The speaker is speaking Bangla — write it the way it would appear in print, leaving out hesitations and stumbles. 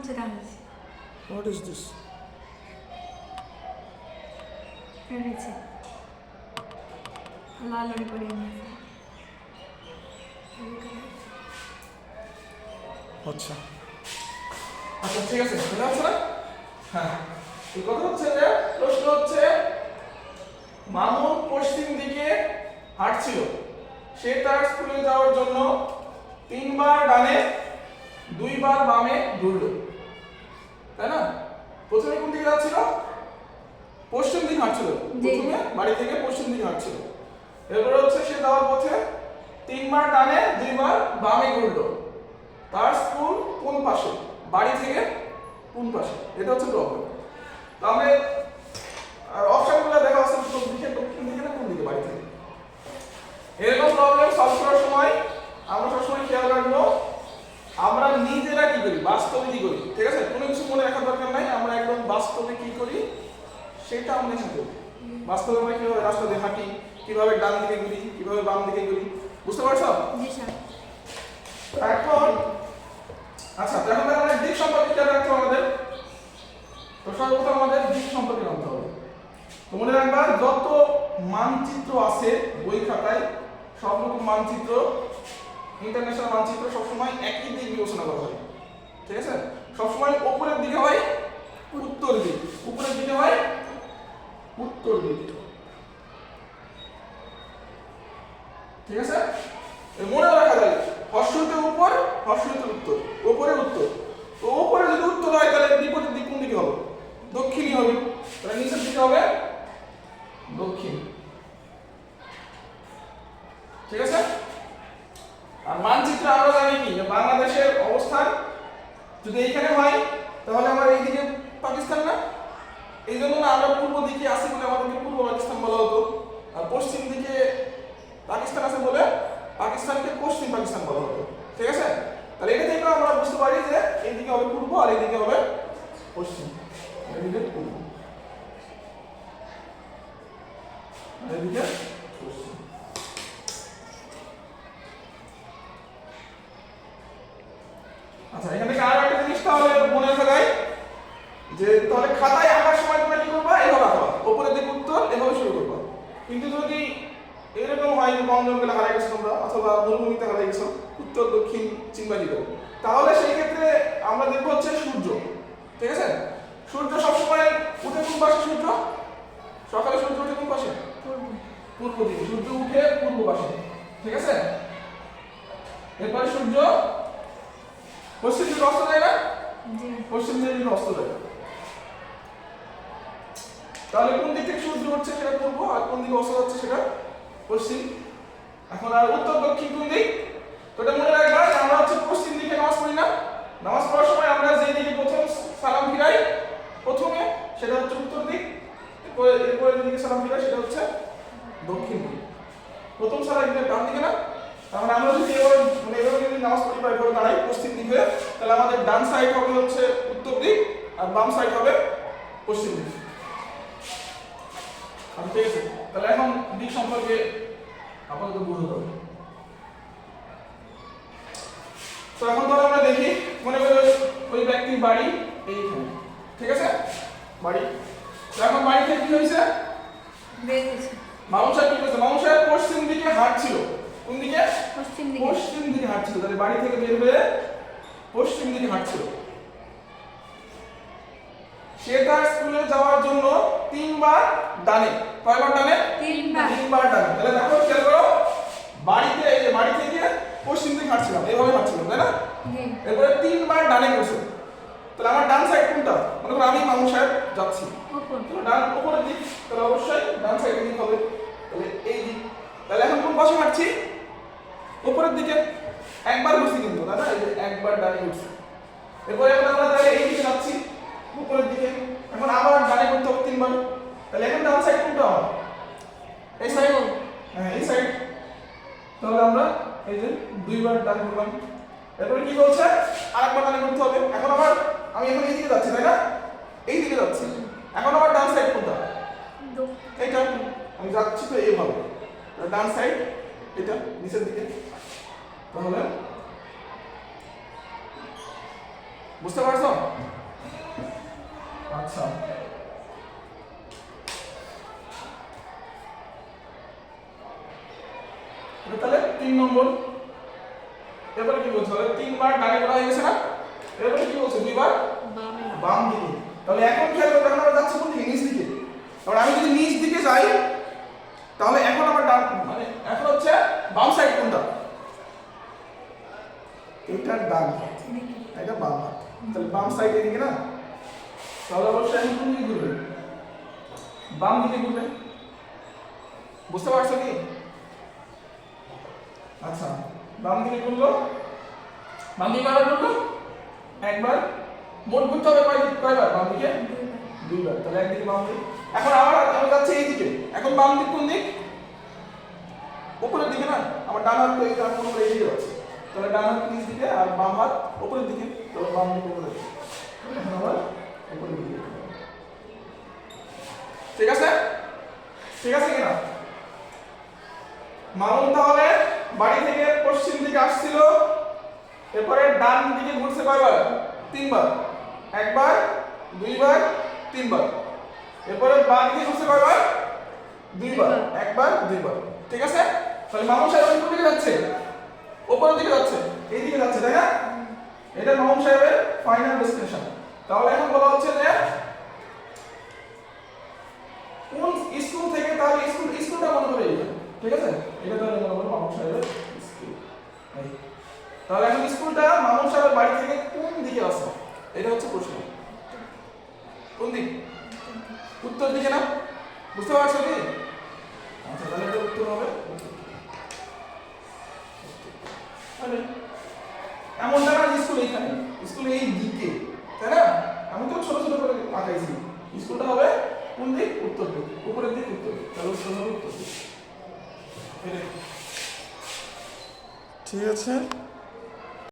হচ্ছে ডানছে What is this? রয়েছে লাল লড়ি করে নিয়েছে আচ্ছা আচ্ছা ঠিক আছে বুঝা যাচ্ছে না হ্যাঁ এই কথা হচ্ছে যে প্রশ্ন হচ্ছে মামুন পশ্চিম দিকে হাঁটছিল সে তার স্কুলে যাওয়ার জন্য 3 বার ডানে 2 বার বামে ঘুরলো তাই না প্রথমে কোন দিকে যাচ্ছিল পশ্চিম দিকে হাঁটছিল প্রথমে বাড়ি থেকে পশ্চিম দিকে হাঁটছিল এরপর হচ্ছে সে যাওয়ার পথে 3 বার ডানে 2 বার বামে ঘুরলো তার স্কুল কোন পাশে বাড়ি থেকে কোন পাশে এটা হচ্ছে প্রবলেম তাহলে আর অপশনগুলো দেখা আছে উত্তর দিকে দক্ষিণ দিকে না কোন দিকে বাড়ি থেকে এরকম প্রবলেম সলভ করার সময় আমরা সবসময় খেয়াল রাখবো আমরা নিজেরা কি করি বাস্তবে কি করি ঠিক আছে কোনো কিছু মনে রাখার দরকার নাই আমরা একদম বাস্তবে কি করি সেটা আমরা শিখব বাস্তবে আমরা কিভাবে রাস্তা দিয়ে হাঁটি কিভাবে ডান দিকে ঘুরি কিভাবে বাম দিকে ঘুরি বুঝতে পারছো জি স্যার এখন আচ্ছা এখন আমাদের দিক সম্পর্কে খেয়াল রাখতে হবে আমাদের তো সর্বপ্রথম আমাদের দিক সম্পর্কে জানতে হবে তো মনে রাখবা যত মানচিত্র আছে বই খাতায় সব রকম মানচিত্র ইন্টারন্যাশনাল মানচিত্র সবসময় একই দিক বিবেচনা করা হয় ঠিক আছে সবসময় উপরের দিকে হয় উত্তর দিক উপরের দিকে হয় উত্তর দিক ঠিক আছে মনে রাখা যায় হর্ষতে উপর হর্ষতে উত্তর উপরে উত্তর তো উপরে যদি উত্তর হয় তাহলে বিপরীত দিক কোন দিকে হবে দক্ষিণই হবে তাহলে নিচের দিকে হবে দক্ষিণ ঠিক আছে আর মানচিত্র আমরা জানি কি যে বাংলাদেশের অবস্থান যদি এইখানে হয় তাহলে আমার এইদিকে পাকিস্তান না এই জন্য না আমরা পূর্ব দিকে আছি বলে আমাদেরকে পূর্ব পাকিস্তান বলা হতো আর পশ্চিম দিকে পাকিস্তান আছে বলে পাকিস্তানকে পশ্চিম পাকিস্তান বলা হতো ঠিক আছে তাহলে এটা থেকে আমরা বুঝতে পারি যে এইদিকে হবে পূর্ব আর এইদিকে হবে পশ্চিম এইদিকে পূর্ব এইদিকে পশ্চিম আচ্ছা এখান থেকে আর একটা জিনিস তাহলে মনে রাখা যায় যে তাহলে খাতায় আঁকার সময় তোমরা কি করবা এভাবে আঁকবা উপরের দিকে উত্তর এভাবে শুরু করবা কিন্তু যদি এরকম হয় যে বন জঙ্গলে হারিয়ে গেছো তোমরা অথবা মরুভূমিতে হারিয়ে গেছো উত্তর দক্ষিণ চিন্তা দিবে তাহলে সেই ক্ষেত্রে আমরা দেখবো হচ্ছে সূর্য ঠিক আছে সূর্য সবসময় উঠে কোন পাশে সূর্য সকালে সূর্য উঠে কোন পাশে পূর্ব দিকে সূর্য উঠে পূর্ব পাশে ঠিক আছে এরপরে সূর্য পশ্চিম দিকে অস্ত যায় না পশ্চিম দিকে অস্ত যায় তাহলে কোন দিক থেকে সূর্য উঠছে সেটা পূর্ব আর কোন দিকে অস্ত যাচ্ছে সেটা পশ্চিম এখন আর উত্তর দক্ষিণ কোন দিক তো এটা মনে রাখবা যে আমরা হচ্ছে পশ্চিম দিকে নামাজ পড়ি না নামাজ পড়ার সময় আমরা যে দিকে প্রথম সালাম ফিরাই প্রথমে সেটা হচ্ছে উত্তর দিক এরপরে যে দিকে সালাম ফিরাই সেটা হচ্ছে দক্ষিণ দিক প্রথম সালাম দিকে ডান দিকে না তাহলে আমরা যদি এভাবে মানে এভাবে যদি নামাজ পড়ি বা এভাবে দাঁড়াই পশ্চিম দিকে তাহলে আমাদের ডান সাইড হবে হচ্ছে উত্তর দিক আর বাম সাইড হবে পশ্চিম দিক ঠিক আছে তাহলে এখন দিক সম্পর্কে আপাতত বুঝতে হবে তো এখন ধরো আমরা দেখি মনে করো ওই ব্যক্তির বাড়ি এইখানে ঠিক আছে বাড়ি এখন বাড়ি থেকে কি হয়েছে মামুন সাহেব কি করছে মামুন সাহেব পশ্চিম দিকে হাঁটছিল কোন দিকে পশ্চিম দিকে হাঁটছিল তাহলে বাড়ি থেকে বের হয়ে পশ্চিম দিকে হাঁটছিল সে তার স্কুলে যাওয়ার জন্য 3 বার ডানে কয়বার ডানে 3 বার ডানে তাহলে দেখো খেয়াল করো বাড়িতে এই যে বাড়ি থেকে পশ্চিম দিকে হাঁটছিলাম এইভাবে হাঁটছিলাম তাই না এরপরে 3 বার ডানে গেছে তাহলে আমার ডান সাইড কোনটা মনে করো আমি মামুন সাহেব যাচ্ছি ডান উপরের দিক তাহলে অবশ্যই ডান সাইডের দিক হবে তাহলে এই দিক তাহলে এখন কোন পাশে হাঁটছি উপরের দিকে একবার ঘুরছি কিন্তু দাদা এই যে একবার ডানে ঘুরছি এরপরে এখন আমরা তাহলে এই দিকে যাচ্ছি উপরের দিকে এখন আবার ডানে করতে হবে 3 বার তাহলে এখন ডান সাইড কোনটা হবে এই সাইড হ্যাঁ এই সাইড তাহলে আমরা এই যে 2 বার ডানে করলাম এরপরে কি বলছে আরেকবার ডানে করতে হবে এখন আবার আমি এখন এই দিকে যাচ্ছি তাই না এই দিকে যাচ্ছি এখন আবার ডান সাইড কোনটা এইটা আমি যাচ্ছি তো এইভাবে ডান সাইড এটা নিচের দিকে তাহলে বুঝতে পারছো? আচ্ছা এটা তাহলে 3 নম্বর। এবারে কি বলছো? তাহলে 3 বার ডানে করা হয়ে গেছে না? এবারে কি বলছো? 2 বার বামে। বাম দিকে। তাহলে এখন খেয়াল করো, এখন আমরা যাচ্ছি কোন দিকে? নিচ দিকে। তাহলে আমি যদি নিচ দিকে যাই তাহলে এখন আমার ডান মানে এখন হচ্ছে বাম সাইড কোনটা? এটার ডান হাত, এটা বাম হাত। তাহলে বাম সাইড এদিকে না? তাহলে অবশ্যই এখন কোন দিকে ঘুরবে? বাম দিকে ঘুরবে। বুঝতে পারছো কি? আচ্ছা বাম দিকে ঘুরলো, বাম দিকে কয়বার ঘুরলো? একবার। মোট ঘুরতে হবে কয়বার বাম দিকে? দুইবার। তাহলে একদিকে বাম দিক। এখন আবার আমি যাচ্ছি এইদিকে। এখন বাম দিক কোন দিক? উপরের দিকে না? আমার ডান হাত তো এই ডান কোন এই দিকে আছে। তাহলে ডান হাত নিচ দিকে আর বাম হাত উপরের দিকে। তাহলে বাম দিকে উপরের দিকে। এখন আবার উপরের দিকে। ঠিক আছে? ঠিক আছে কিনা? মামুন তাহলে বাড়ি থেকে পশ্চিম দিকে আসছিল, এরপরে ডান দিকে ঘুরছে কয়বার? 3 বার। একবার, দুইবার, 3 বার। এরপরে বাম দিকে ঘুরছে কয়বার? 2 বার। একবার, দুইবার। ঠিক আছে? তাহলে মামুন সাহেব কোন দিকে যাচ্ছে? উপরের দিকে যাচ্ছে। এই দিকে যাচ্ছে, তাই না? এটা মামুন সাহেবের ফাইনাল ডেস্টিনেশন। তাহলে এখন বলা হচ্ছে যে কোন স্কুল থেকে, তাহলে স্কুলটা মনে করে এইটা। ঠিক আছে? এটা তাহলে মনে করো মামুন সাহেবের স্কুল। এই তাহলে এখন স্কুলটা মামুন সাহেবের বাড়ি থেকে কোন দিকে আছে? এটা হচ্ছে প্রশ্ন। কোন দিক? উত্তর দিকে না? বুঝতে পারছো কি? আচ্ছা তাহলে এটা উত্তর হবে। তাহলে এমনটা না স্কুল এইখানে, স্কুল এই দিকে, তাই না? আমি তো ছোট ছোট করে আঁকাইছি। স্কুলটা হবে কোন দিক? উত্তর দিক। উপরের দিক উত্তর দিক। তাহলে উত্তর হবে উত্তর দিক। ঠিক আছে।